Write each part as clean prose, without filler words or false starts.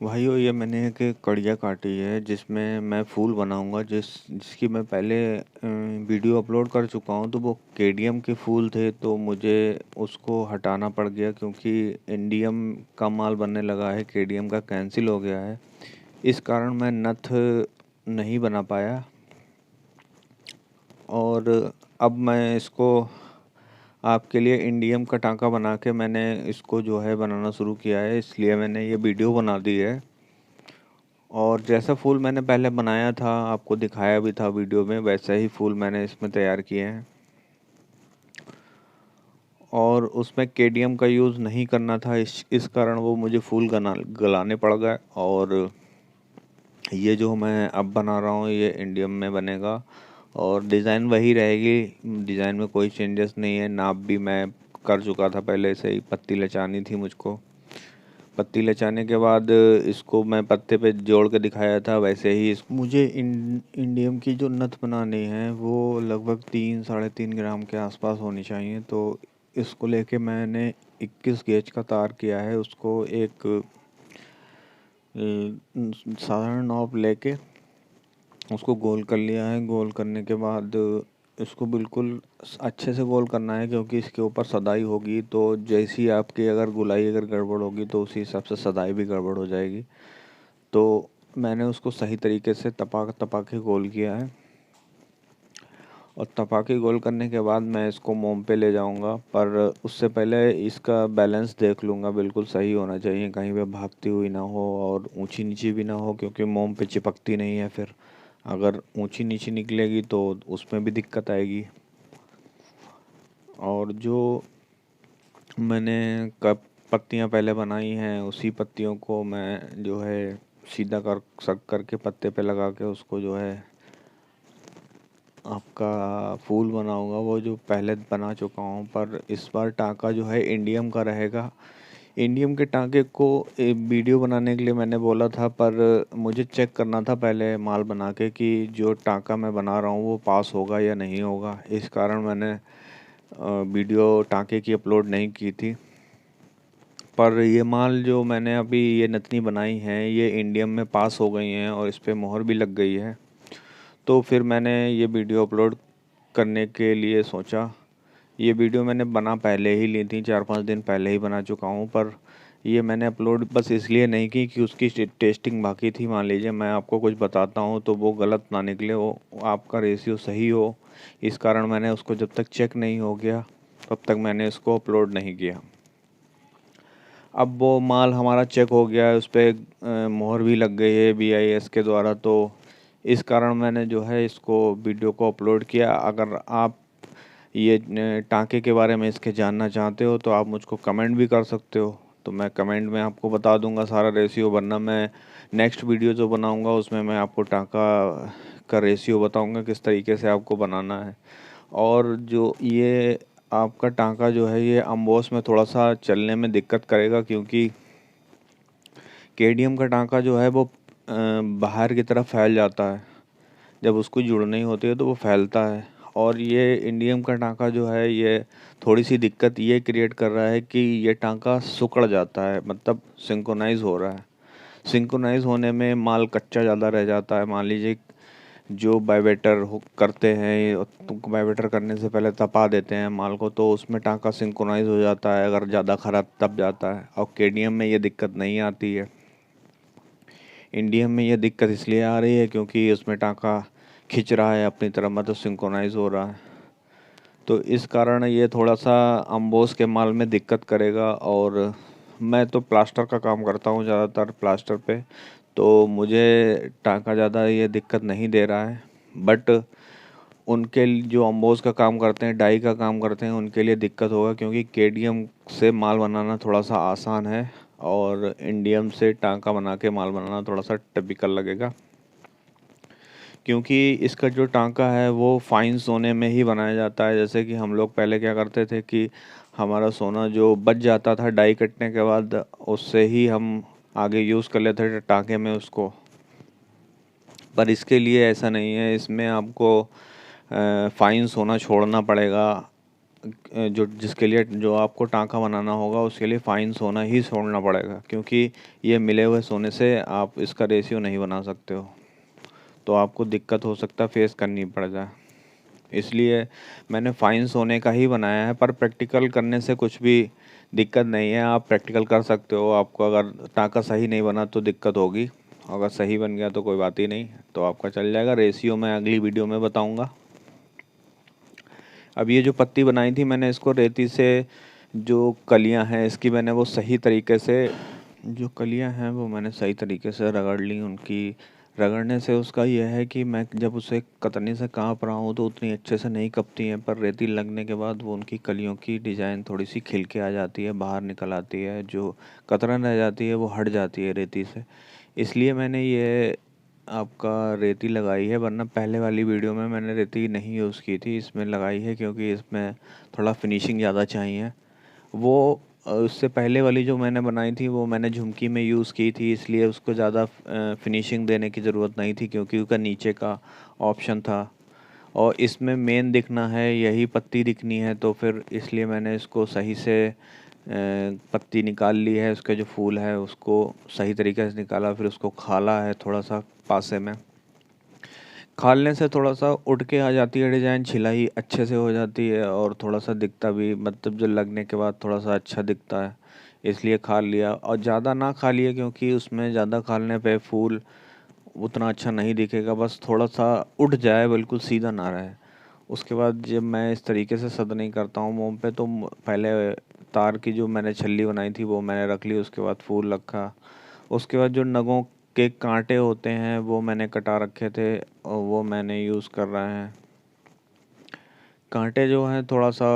भाइयों, ये मैंने एक कड़िया काटी है जिसमें मैं फूल बनाऊंगा जिसकी मैं पहले वीडियो अपलोड कर चुका हूँ। तो वो केडियम के फूल थे, तो मुझे उसको हटाना पड़ गया क्योंकि इंडियम का माल बनने लगा है, केडियम का कैंसिल हो गया है। इस कारण मैं नथ नहीं बना पाया और अब मैं इसको आपके लिए इंडियम का टांका बना के मैंने इसको जो है बनाना शुरू किया है, इसलिए मैंने ये वीडियो बना दी है। और जैसा फूल मैंने पहले बनाया था, आपको दिखाया भी था वीडियो में, वैसा ही फूल मैंने इसमें तैयार किए हैं। और उसमें केडियम का यूज़ नहीं करना था, इस कारण वो मुझे फूल गलाने पड़ गए। और ये जो मैं अब बना रहा हूँ ये इंडियम में बनेगा और डिज़ाइन वही रहेगी। डिज़ाइन में कोई चेंजेस नहीं है। नाप भी मैं कर चुका था पहले से ही, पत्ती लचानी थी मुझको। पत्ती लचाने के बाद इसको मैं पत्ते पे जोड़ के दिखाया था, वैसे ही मुझे इंडियम की जो नथ बनानी है वो लगभग 3-3.5 ग्राम के आसपास होनी चाहिए। तो इसको लेके मैंने 21 गेज का तार किया है। उसको एक साधारण नॉब लेके उसको गोल कर लिया है। गोल करने के बाद इसको बिल्कुल अच्छे से गोल करना है, क्योंकि इसके ऊपर सदाई होगी। तो जैसी आपकी अगर गुलाई अगर गड़बड़ होगी तो उसी हिसाब से सदाई भी गड़बड़ हो जाएगी। तो मैंने उसको सही तरीके से तपा तपा के गोल किया है। और तपा के गोल करने के बाद मैं इसको मोम पे ले जाऊंगा, पर उससे पहले इसका बैलेंस देख लूँगा। बिल्कुल सही होना चाहिए, कहीं पे भागती हुई ना हो और ऊंची नीची भी ना हो, क्योंकि मोम पे चिपकती नहीं है। फिर अगर ऊंची नीची निकलेगी तो उसमें भी दिक्कत आएगी। और जो मैंने कप पत्तियां पहले बनाई हैं उसी पत्तियों को मैं जो है सीधा कर सक करके पत्ते पे लगा के उसको जो है आपका फूल बनाऊंगा, वो जो पहले बना चुका हूँ। पर इस बार टांका जो है इंडियम का रहेगा। इंडियम के टांके को एक वीडियो बनाने के लिए मैंने बोला था, पर मुझे चेक करना था पहले माल बना के कि जो टांका मैं बना रहा हूँ वो पास होगा या नहीं होगा। इस कारण मैंने वीडियो टांके की अपलोड नहीं की थी। पर ये माल जो मैंने अभी ये नथनी बनाई है ये इंडियम में पास हो गई हैं और इस पर मोहर भी लग गई है। तो फिर मैंने ये वीडियो अपलोड करने के लिए सोचा। ये वीडियो मैंने बना पहले ही ली थी, 4-5 दिन पहले ही बना चुका हूँ। पर ये मैंने अपलोड बस इसलिए नहीं की कि उसकी टेस्टिंग बाकी थी। मान लीजिए मैं आपको कुछ बताता हूँ तो वो गलत ना निकले, वो आपका रेशियो सही हो। इस कारण मैंने उसको जब तक चेक नहीं हो गया तब तक मैंने इसको अपलोड नहीं किया। अब वो माल हमारा चेक हो गया है, उस पर मोहर भी लग गई है BIS के द्वारा। तो इस कारण मैंने जो है इसको वीडियो को अपलोड किया। अगर आप ये टांके के बारे में इसके जानना चाहते हो तो आप मुझको कमेंट भी कर सकते हो, तो मैं कमेंट में आपको बता दूंगा सारा रेशियो। वरना मैं नेक्स्ट वीडियो जो बनाऊंगा उसमें मैं आपको टांका का रेशियो बताऊंगा किस तरीके से आपको बनाना है। और जो ये आपका टांका जो है ये अम्बोस में थोड़ा सा चलने में दिक्कत करेगा, क्योंकि केडियम का टांका जो है वो बाहर की तरफ फैल जाता है। जब उसको जुड़नी होती है तो वो फैलता है। और ये इंडियम का टांका जो है ये थोड़ी सी दिक्कत ये क्रिएट कर रहा है कि ये टांका सिकुड़ जाता है, मतलब सिंक्रोनाइज हो रहा है। सिंक्रोनाइज होने में माल कच्चा ज़्यादा रह जाता है। मान लीजिए जो बाइवेटर करते हैं तो बाइवेटर करने से पहले तपा देते हैं माल को, तो उसमें टांका सिंक्रोनाइज हो जाता है अगर ज़्यादा खराब तप जाता है। और केडियम में ये दिक्कत नहीं आती है। इंडियम में ये दिक्कत इसलिए आ रही है क्योंकि उसमें टांका खिंच रहा है अपनी तरफ, मतलब सिंक्रोनाइज हो रहा है। तो इस कारण ये थोड़ा सा अम्बोस के माल में दिक्कत करेगा। और मैं तो प्लास्टर का काम करता हूँ ज़्यादातर प्लास्टर पे, तो मुझे टांका ज़्यादा ये दिक्कत नहीं दे रहा है। बट उनके जो अम्बोस का काम करते हैं, डाई का काम करते हैं, उनके लिए दिक्कत होगा, क्योंकि केडियम से माल बनाना थोड़ा सा आसान है और इंडियम से टांका बना के माल बनाना थोड़ा सा टिपिकल लगेगा। क्योंकि इसका जो टांका है वो फाइन सोने में ही बनाया जाता है। जैसे कि हम लोग पहले क्या करते थे कि हमारा सोना जो बच जाता था डाई कटने के बाद, उससे ही हम आगे यूज़ कर लेते थे टांके में उसको। पर इसके लिए ऐसा नहीं है, इसमें आपको फाइन सोना छोड़ना पड़ेगा। जो जिसके लिए जो आपको टाँका बनाना होगा उसके लिए फाइन सोना ही छोड़ना पड़ेगा, क्योंकि ये मिले हुए सोने से आप इसका रेशियो नहीं बना सकते हो, तो आपको दिक्कत हो सकता है फेस करनी पड़ जाए। इसलिए मैंने फाइन सोने का ही बनाया है, पर प्रैक्टिकल करने से कुछ भी दिक्कत नहीं है, आप प्रैक्टिकल कर सकते हो। आपको अगर टाँका सही नहीं बना तो दिक्कत होगी, अगर सही बन गया तो कोई बात ही नहीं, तो आपका चल जाएगा। रेशियो मैं अगली वीडियो में बताऊँगा। अब ये जो पत्ती बनाई थी मैंने, इसको रेती से जो कलियां हैं इसकी मैंने वो सही तरीके से, जो कलियां हैं वो मैंने सही तरीके से रगड़ ली। उनकी रगड़ने से उसका यह है कि मैं जब उसे कतरनी से काँप रहा हूँ तो उतनी अच्छे से नहीं कपती हैं, पर रेती लगने के बाद वो उनकी कलियों की डिज़ाइन थोड़ी सी खिल के आ जाती है, बाहर निकल आती है, जो कतरन रह जाती है वो हट जाती है रेती से। इसलिए मैंने ये आपका रेती लगाई है, वरना पहले वाली वीडियो में मैंने रेती नहीं यूज़ की थी, इसमें लगाई है क्योंकि इसमें थोड़ा फिनिशिंग ज़्यादा चाहिए। वो उससे पहले वाली जो मैंने बनाई थी वो मैंने झुमकी में यूज़ की थी, इसलिए उसको ज़्यादा फिनिशिंग देने की ज़रूरत नहीं थी, क्योंकि उसका नीचे का ऑप्शन था और इसमें मेन दिखना है, यही पत्ती दिखनी है, तो फिर इसलिए मैंने इसको सही से पत्ती निकाल ली है, उसका जो फूल है उसको सही तरीके से निकाला, फिर उसको खाला है थोड़ा सा पासे में। खालने से थोड़ा सा उठ के आ जाती है डिज़ाइन, छिलाई अच्छे से हो जाती है और थोड़ा सा दिखता भी, मतलब जो लगने के बाद थोड़ा सा अच्छा दिखता है, इसलिए खाल लिया। और ज़्यादा ना खालिए, क्योंकि उसमें ज़्यादा खालने पे फूल उतना अच्छा नहीं दिखेगा, बस थोड़ा सा उठ जाए, बिल्कुल सीधा ना रहे। उसके बाद जब मैं इस तरीके से सदनी करता हूँ मोम पे, तो पहले तार की जो मैंने छल्ली बनाई थी वो मैंने रख ली, उसके बाद फूल रखा। उसके बाद जो नगों के कांटे होते हैं वो मैंने कटा रखे थे और वो मैंने यूज़ कर रहे हैं। कांटे जो हैं थोड़ा सा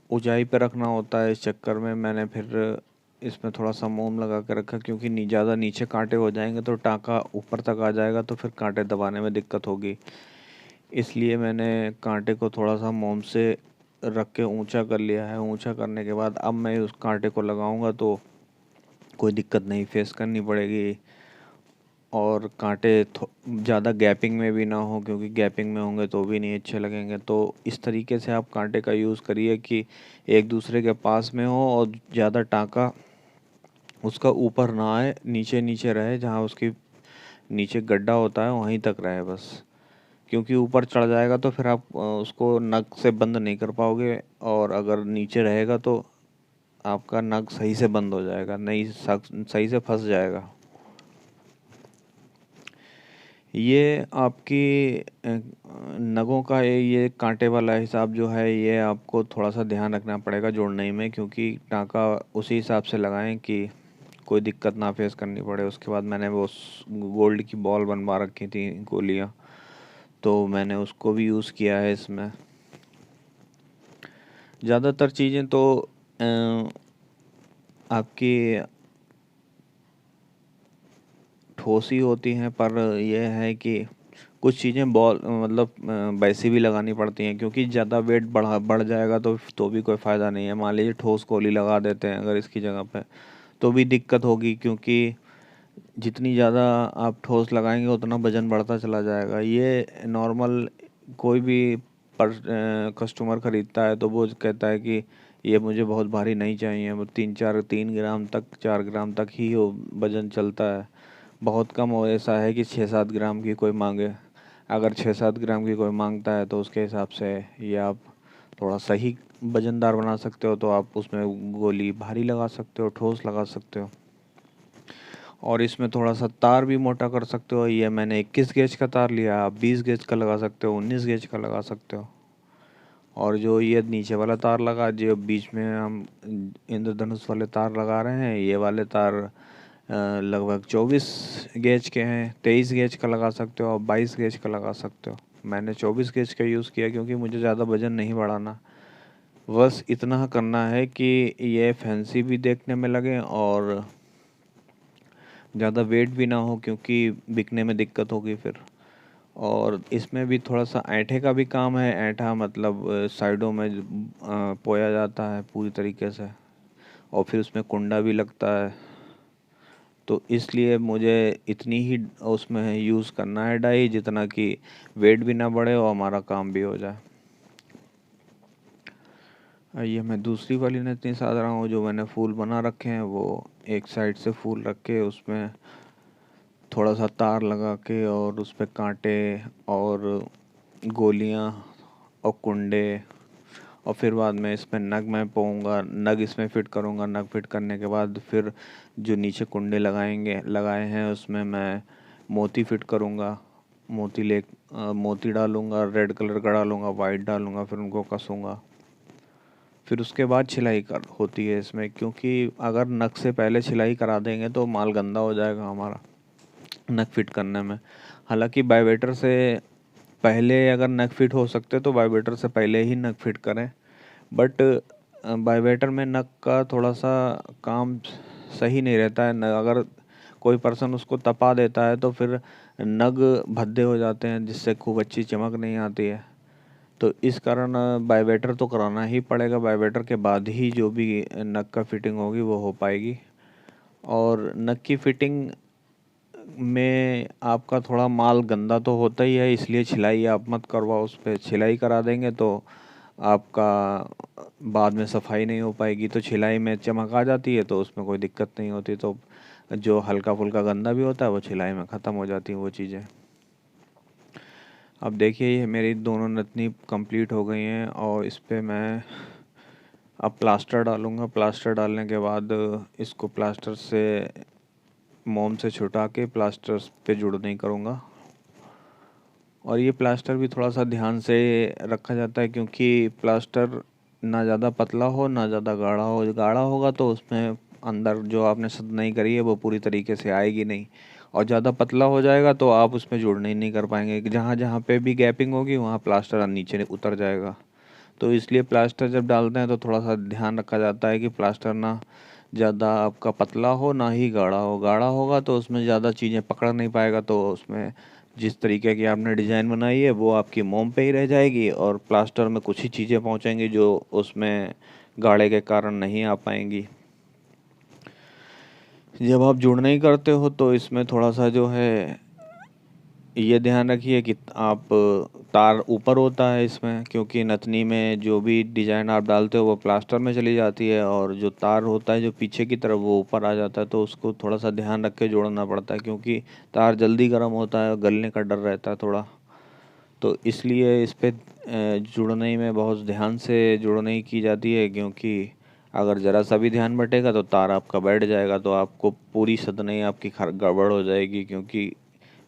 ऊंचाई पे रखना होता है, इस चक्कर में मैंने फिर इसमें थोड़ा सा मोम लगा के रखा, क्योंकि ज़्यादा नीचे कांटे हो जाएंगे तो टाँका ऊपर तक आ जाएगा, तो फिर कांटे दबाने में दिक्कत होगी। इसलिए मैंने कांटे को थोड़ा सा मोम से रख के ऊंचा कर लिया है। ऊंचा करने के बाद अब मैं उस कांटे को लगाऊंगा तो कोई दिक्कत नहीं फेस करनी पड़ेगी, और कांटे ज़्यादा गैपिंग में भी ना हो, क्योंकि गैपिंग में होंगे तो भी नहीं अच्छे लगेंगे। तो इस तरीके से आप कांटे का यूज़ करिए कि एक दूसरे के पास में हो और ज़्यादा टाँका उसका ऊपर ना आए, नीचे नीचे रहे, जहाँ उसकी नीचे गड्ढा होता है वहीं तक रहे बस। क्योंकि ऊपर चढ़ जाएगा तो फिर आप उसको नग से बंद नहीं कर पाओगे, और अगर नीचे रहेगा तो आपका नग सही से बंद हो जाएगा, नहीं सही से फंस जाएगा। ये आपकी नगों का ये कांटे वाला हिसाब जो है ये आपको थोड़ा सा ध्यान रखना पड़ेगा जोड़ने में, क्योंकि टाँका उसी हिसाब से लगाएं कि कोई दिक्कत ना फेस करनी पड़े। उसके बाद मैंने वो गोल्ड की बॉल बनवा रखी थी, गोलियाँ, तो मैंने उसको भी यूज़ किया है इसमें। ज़्यादातर चीज़ें तो आपकी ठोस ही होती हैं, पर यह है कि कुछ चीज़ें बॉल मतलब वैसी भी लगानी पड़ती हैं, क्योंकि ज़्यादा वेट बढ़ जाएगा तो भी कोई फ़ायदा नहीं है। मान लीजिए ठोस गोली लगा देते हैं अगर इसकी जगह पे, तो भी दिक्कत होगी, क्योंकि जितनी ज़्यादा आप ठोस लगाएंगे उतना वज़न बढ़ता चला जाएगा। ये नॉर्मल कोई भी कस्टमर ख़रीदता है तो वो कहता है कि ये मुझे बहुत भारी नहीं चाहिए, वो 3 ग्राम तक 4 ग्राम तक ही वो वज़न चलता है। बहुत कम हो ऐसा है कि 6-7 ग्राम की कोई मांगे। अगर 6-7 ग्राम की कोई मांगता है तो उसके हिसाब से ये आप थोड़ा सही वज़नदार बना सकते हो, तो आप उसमें गोली भारी लगा सकते हो, ठोस लगा सकते हो। और इसमें थोड़ा सा तार भी मोटा कर सकते हो। ये मैंने 21 गेज का तार लिया, आप 20 गेज का लगा सकते हो, 19 गेज का लगा सकते हो। और जो ये नीचे वाला तार लगा, जो बीच में हम इंद्रधनुष वाले तार लगा रहे हैं, ये वाले तार लगभग 24 गेज के हैं। 23 गेज का लगा सकते हो और 22 गेज का लगा सकते हो। मैंने 24 गेज का यूज़ किया क्योंकि मुझे ज़्यादा वज़न नहीं बढ़ाना, बस इतना करना है कि ये फैंसी भी देखने में लगे और ज़्यादा वेट भी ना हो, क्योंकि बिकने में दिक्कत होगी फिर। और इसमें भी थोड़ा सा ऐंठे का भी काम है। ऐंठा मतलब साइडों में पोया जाता है पूरी तरीके से, और फिर उसमें कुंडा भी लगता है, तो इसलिए मुझे इतनी ही उसमें यूज़ करना है डाई, जितना कि वेट भी ना बढ़े और हमारा काम भी हो जाए। ये मैं दूसरी वाली नथनी साध रहा हूँ। जो मैंने फूल बना रखे हैं वो एक साइड से फूल रख के उसमें थोड़ा सा तार लगा के और उस पे कांटे और गोलियाँ और कुंडे, और फिर बाद में इसमें नग मैं पोऊंगा, नग इसमें फिट करूँगा। नग फिट करने के बाद फिर जो नीचे कुंडे लगाए हैं उसमें मैं मोती फिट करूँगा। मोती डालूँगा, रेड कलर का डालूँगा, वाइट डालूँगा, फिर उनको कसूँगा। फिर उसके बाद छिलाई कर होती है इसमें, क्योंकि अगर नग से पहले छिलाई करा देंगे तो माल गंदा हो जाएगा हमारा नग फिट करने में। हालांकि वाइब्रेटर से पहले अगर नग फिट हो सकते तो वाइब्रेटर से पहले ही नग फिट करें। बट वाइब्रेटर में नग का थोड़ा सा काम सही नहीं रहता है। अगर कोई पर्सन उसको तपा देता है तो फिर नग भद्दे हो जाते हैं, जिससे खूब अच्छी चमक नहीं आती है। तो इस कारण वाइब्रेटर तो कराना ही पड़ेगा। वाइब्रेटर के बाद ही जो भी नग का फिटिंग होगी वो हो पाएगी। और नग की फिटिंग में आपका थोड़ा माल गंदा तो होता ही है, इसलिए छिलाई आप मत करवाओ उस पर। छिलाई करा देंगे तो आपका बाद में सफाई नहीं हो पाएगी। तो छिलाई में चमक आ जाती है तो उसमें कोई दिक्कत नहीं होती। तो जो हल्का फुल्का गंदा भी होता है वो छिलाई में ख़त्म हो जाती हैं वो चीज़ें। अब देखिए ये मेरी दोनों नथनी कंप्लीट हो गई हैं और इस पे मैं अब प्लास्टर डालूँगा। प्लास्टर डालने के बाद इसको प्लास्टर से मोम से छुटा के प्लास्टर पे जुड़नी करूँगा। और ये प्लास्टर भी थोड़ा सा ध्यान से रखा जाता है, क्योंकि प्लास्टर ना ज़्यादा पतला हो ना ज़्यादा गाढ़ा हो। गाढ़ा होगा तो उसमें अंदर जो आपने सतनाई करी है वो पूरी तरीके से आएगी नहीं, और ज़्यादा पतला हो जाएगा तो आप उसमें जुड़ने ही नहीं कर पाएंगे। जहाँ जहाँ पे भी गैपिंग होगी वहाँ प्लास्टर नीचे उतर जाएगा। तो इसलिए प्लास्टर जब डालते हैं तो थोड़ा सा ध्यान रखा जाता है कि प्लास्टर ना ज़्यादा आपका पतला हो ना ही गाढ़ा हो। गाढ़ा होगा तो उसमें ज़्यादा चीज़ें पकड़ नहीं पाएगा, तो उसमें जिस तरीके की आपने डिज़ाइन बनाई है वो आपकी मोम पे ही रह जाएगी, और प्लास्टर में कुछ ही चीज़ें पहुंचेंगी जो उसमें गाढ़े के कारण नहीं आ पाएंगी। जब आप जुड़ना ही करते हो तो इसमें थोड़ा सा जो है ये ध्यान रखिए कि आप तार ऊपर होता है इसमें, क्योंकि नथनी में जो भी डिज़ाइन आप डालते हो वो प्लास्टर में चली जाती है, और जो तार होता है जो पीछे की तरफ वो ऊपर आ जाता है। तो उसको थोड़ा सा ध्यान रख के जोड़ना पड़ता है, क्योंकि तार जल्दी गर्म होता है, गलने का डर रहता है थोड़ा। तो इसलिए इस पे जुड़ने में बहुत ध्यान से जुड़ने की जाती है, क्योंकि अगर ज़रा सा भी ध्यान बटेगा तो तार आपका बैठ जाएगा, तो आपको पूरी सदनई आपकी गड़बड़ हो जाएगी। क्योंकि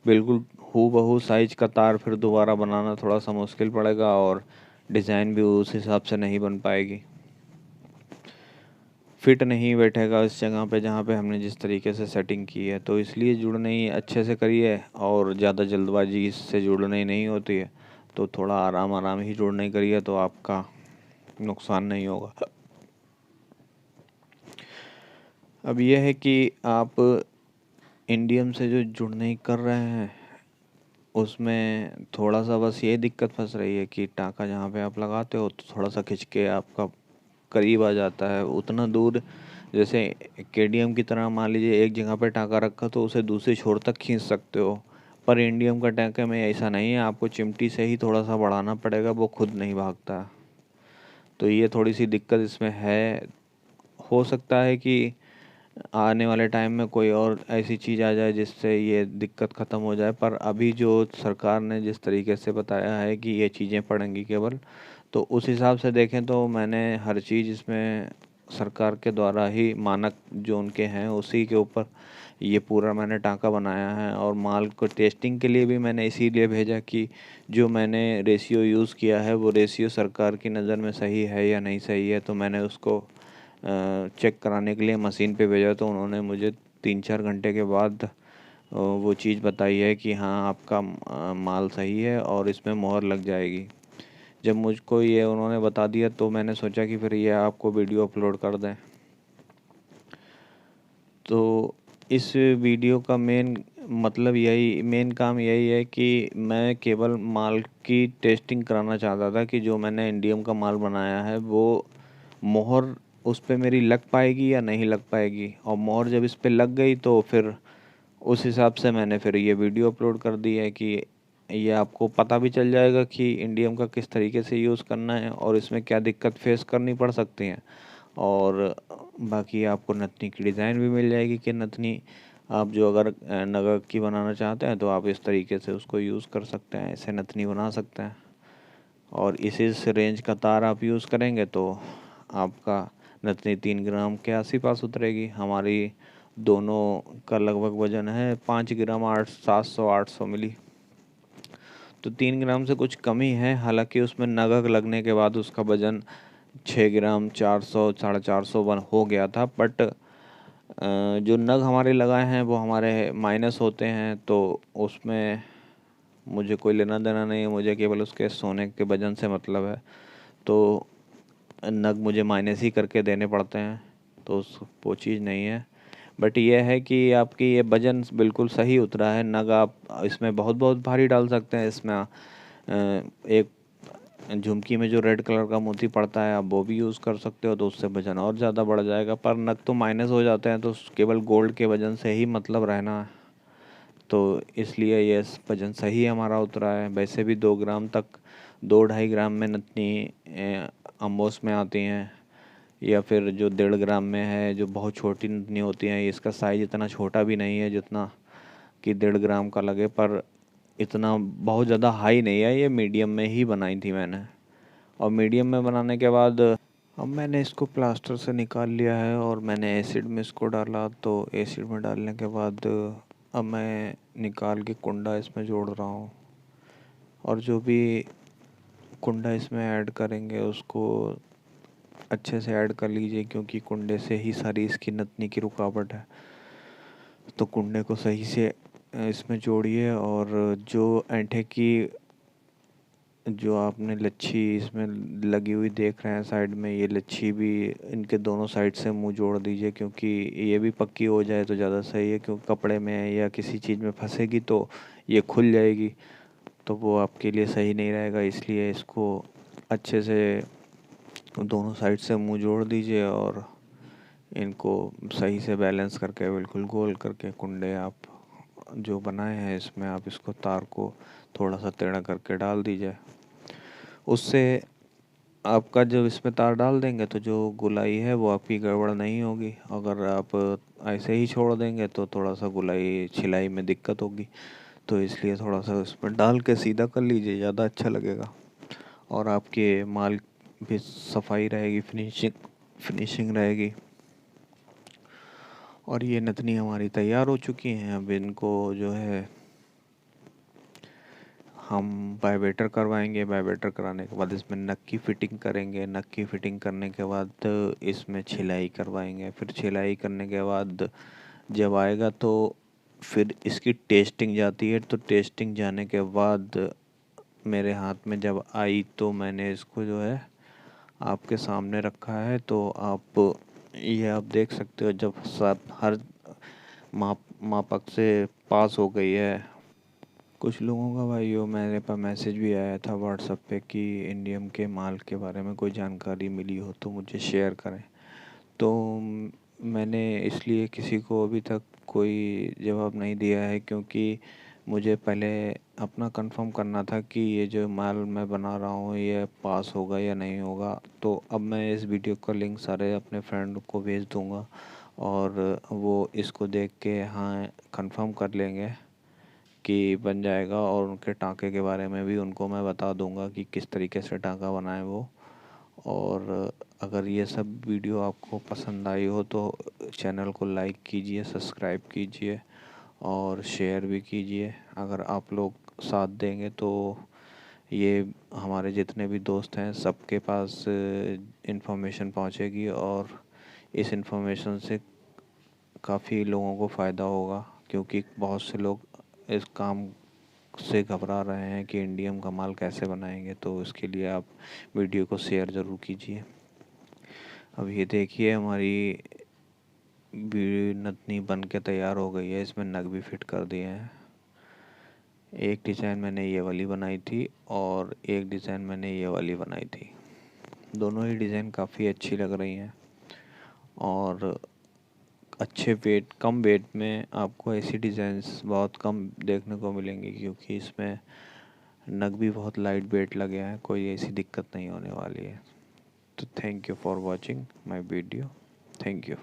बिल्कुल हूबहू साइज का तार फिर दोबारा बनाना थोड़ा सा मुश्किल पड़ेगा, और डिज़ाइन भी उस हिसाब से नहीं बन पाएगी। फिट नहीं बैठेगा इस जगह पे जहाँ पे हमने जिस तरीके से सेटिंग की है। तो इसलिए जुड़ने ही अच्छे से करिए, और ज़्यादा जल्दबाजी इससे जुड़ने ही नहीं होती है। तो थोड़ा आराम आराम ही जुड़ने करिए तो आपका नुकसान नहीं होगा। अब यह है कि आप इंडियम से जो जुड़ने कर रहे हैं उसमें थोड़ा सा बस ये दिक्कत फंस रही है कि टाँका जहाँ पे आप लगाते हो तो थोड़ा सा खिंच के आपका करीब आ जाता है। उतना दूर जैसे केडीएम की तरह मान लीजिए एक जगह पे टाँका रखा तो उसे दूसरी छोर तक खींच सकते हो, पर इंडियम का टाँके में ऐसा नहीं है। आपको चिमटी से ही थोड़ा सा बढ़ाना पड़ेगा, वो खुद नहीं भागता। तो ये थोड़ी सी दिक्कत इसमें है। हो सकता है कि आने वाले टाइम में कोई और ऐसी चीज़ आ जाए जिससे ये दिक्कत ख़त्म हो जाए, पर अभी जो सरकार ने जिस तरीके से बताया है कि ये चीज़ें पड़ेंगी केवल, तो उस हिसाब से देखें तो मैंने हर चीज़ इसमें सरकार के द्वारा ही मानक जो उनके हैं उसी के ऊपर ये पूरा मैंने टाँका बनाया है। और माल को टेस्टिंग के लिए भी मैंने इसीलिए भेजा कि जो मैंने रेशियो यूज़ किया है वो रेशियो सरकार की नज़र में सही है या नहीं सही है। तो मैंने उसको चेक कराने के लिए मशीन पे भेजा, तो उन्होंने मुझे 3-4 घंटे के बाद वो चीज़ बताई है कि हाँ आपका माल सही है और इसमें मोहर लग जाएगी। जब मुझको ये उन्होंने बता दिया तो मैंने सोचा कि फिर ये आपको वीडियो अपलोड कर दें। तो इस वीडियो का मेन काम यही है कि मैं केवल माल की टेस्टिंग कराना चाहता था कि जो मैंने इंडियम का माल बनाया है वो मोहर उस पे मेरी लग पाएगी या नहीं लग पाएगी। और मोहर जब इस पे लग गई तो फिर उस हिसाब से मैंने फिर ये वीडियो अपलोड कर दी है कि ये आपको पता भी चल जाएगा कि इंडियम का किस तरीके से यूज़ करना है और इसमें क्या दिक्कत फेस करनी पड़ सकती है। और बाकी आपको नथनी की डिज़ाइन भी मिल जाएगी कि नथनी आप जो अगर नग की बनाना चाहते हैं तो आप इस तरीके से उसको यूज़ कर सकते हैं, ऐसे नथनी बना सकते हैं। और इस रेंज का तार आप यूज़ करेंगे तो आपका नथनी 3 ग्राम के आस पास उतरेगी। हमारी दोनों का लगभग वज़न है 5 ग्राम 800 मिली, तो 3 ग्राम से कुछ कमी है। हालांकि उसमें नग लगने के बाद उसका वज़न 6 ग्राम 400 450 वन हो गया था, बट जो नग हमारे लगाए हैं वो हमारे माइनस होते हैं, तो उसमें मुझे कोई लेना देना नहीं है, मुझे केवल उसके सोने के वज़न से मतलब है। तो नग मुझे माइनस ही करके देने पड़ते हैं, तो वो चीज़ नहीं है। बट ये है कि आपकी ये वज़न बिल्कुल सही उतरा है। नग आप इसमें बहुत बहुत भारी डाल सकते हैं। इसमें एक झुमकी में जो रेड कलर का मोती पड़ता है आप वो भी यूज़ कर सकते हो, तो उससे वज़न और ज़्यादा बढ़ जाएगा। पर नग तो माइनस हो जाते हैं, तो केवल गोल्ड के वज़न से ही मतलब रहना है, तो इसलिए ये वज़न सही हमारा उतरा है। वैसे भी 2 ग्राम तक 2-2.5 ग्राम में नथनी अम्बोस में आती हैं, या फिर जो 1.5 ग्राम में है जो बहुत छोटी नथनी होती हैं। इसका साइज़ इतना छोटा भी नहीं है जितना कि 1.5 ग्राम का लगे, पर इतना बहुत ज़्यादा हाई नहीं है। ये मीडियम में ही बनाई थी मैंने, और मीडियम में बनाने के बाद अब मैंने इसको प्लास्टर से निकाल लिया है और मैंने एसिड में इसको डाला। तो एसिड में डालने के बाद अब मैं निकाल के कुंडा इसमें जोड़ रहा हूँ, और जो भी कुंडा इसमें ऐड करेंगे उसको अच्छे से ऐड कर लीजिए, क्योंकि कुंडे से ही सारी इसकी नथनी की रुकावट है। तो कुंडे को सही से इसमें जोड़िए, और जो ऐंठे की जो आपने लच्छी इसमें लगी हुई देख रहे हैं साइड में, ये लच्छी भी इनके दोनों साइड से मुंह जोड़ दीजिए, क्योंकि ये भी पक्की हो जाए तो ज़्यादा सही है। क्योंकि कपड़े में या किसी चीज़ में फंसेगी तो ये खुल जाएगी, तो वो आपके लिए सही नहीं रहेगा। इसलिए इसको अच्छे से दोनों साइड से मुंह जोड़ दीजिए, और इनको सही से बैलेंस करके बिल्कुल गोल करके कुंडे आप जो बनाए हैं इसमें आप इसको तार को थोड़ा सा टेढ़ा करके डाल दीजिए। उससे आपका जब इसमें तार डाल देंगे तो जो गुलाई है वो आपकी गड़बड़ नहीं होगी। अगर आप ऐसे ही छोड़ देंगे तो थोड़ा सा गुलाई छिलाई में दिक्कत होगी, तो इसलिए थोड़ा सा इसमें डाल के सीधा कर लीजिए, ज़्यादा अच्छा लगेगा। और आपके माल भी सफाई रहेगी, फिनिशिंग रहेगी। और ये नथनी हमारी तैयार हो चुकी हैं। अब इनको जो है हम वाइब्रेटर करवाएंगे। वाइब्रेटर कराने के बाद इसमें नक की फिटिंग करेंगे। नक की फिटिंग करने के बाद इसमें छिलाई करवाएंगे। फिर छिलाई करने के बाद जब आएगा तो फिर इसकी टेस्टिंग जाती है। तो टेस्टिंग जाने के बाद मेरे हाथ में जब आई तो मैंने इसको जो है आपके सामने रखा है। तो आप ये आप देख सकते हो जब सब हर मापक से पास हो गई है। कुछ लोगों का भाइयों मेरे पास मैसेज भी आया था व्हाट्सएप पे कि इंडियम के माल के बारे में कोई जानकारी मिली हो तो मुझे शेयर करें। तो मैंने इसलिए किसी को अभी तक कोई जवाब नहीं दिया है, क्योंकि मुझे पहले अपना कंफर्म करना था कि ये जो माल मैं बना रहा हूँ ये पास होगा या नहीं होगा। तो अब मैं इस वीडियो का लिंक सारे अपने फ्रेंड को भेज दूँगा, और वो इसको देख के हाँ कंफर्म कर लेंगे कि बन जाएगा। और उनके टाँके के बारे में भी उनको मैं बता दूंगा कि किस तरीके से टाँका बनाए वो। और अगर ये सब वीडियो आपको पसंद आई हो तो चैनल को लाइक कीजिए, सब्सक्राइब कीजिए और शेयर भी कीजिए। अगर आप लोग साथ देंगे तो ये हमारे जितने भी दोस्त हैं सबके पास इन्फॉर्मेशन पहुंचेगी, और इस इन्फॉर्मेशन से काफ़ी लोगों को फ़ायदा होगा। क्योंकि बहुत से लोग इस काम से घबरा रहे हैं कि इंडियम का माल कैसे बनाएंगे, तो इसके लिए आप वीडियो को शेयर ज़रूर कीजिए। अब ये देखिए हमारी नथनी बन के तैयार हो गई है। इसमें नग भी फिट कर दिए हैं। एक डिज़ाइन मैंने ये वाली बनाई थी और एक डिज़ाइन मैंने ये वाली बनाई थी। दोनों ही डिज़ाइन काफ़ी अच्छी लग रही हैं, और अच्छे वेट कम वेट में आपको ऐसी डिज़ाइंस बहुत कम देखने को मिलेंगी, क्योंकि इसमें नग भी बहुत लाइट वेट लगे हैं, कोई ऐसी दिक्कत नहीं होने वाली है। तो thank you for watching my video. Thank you.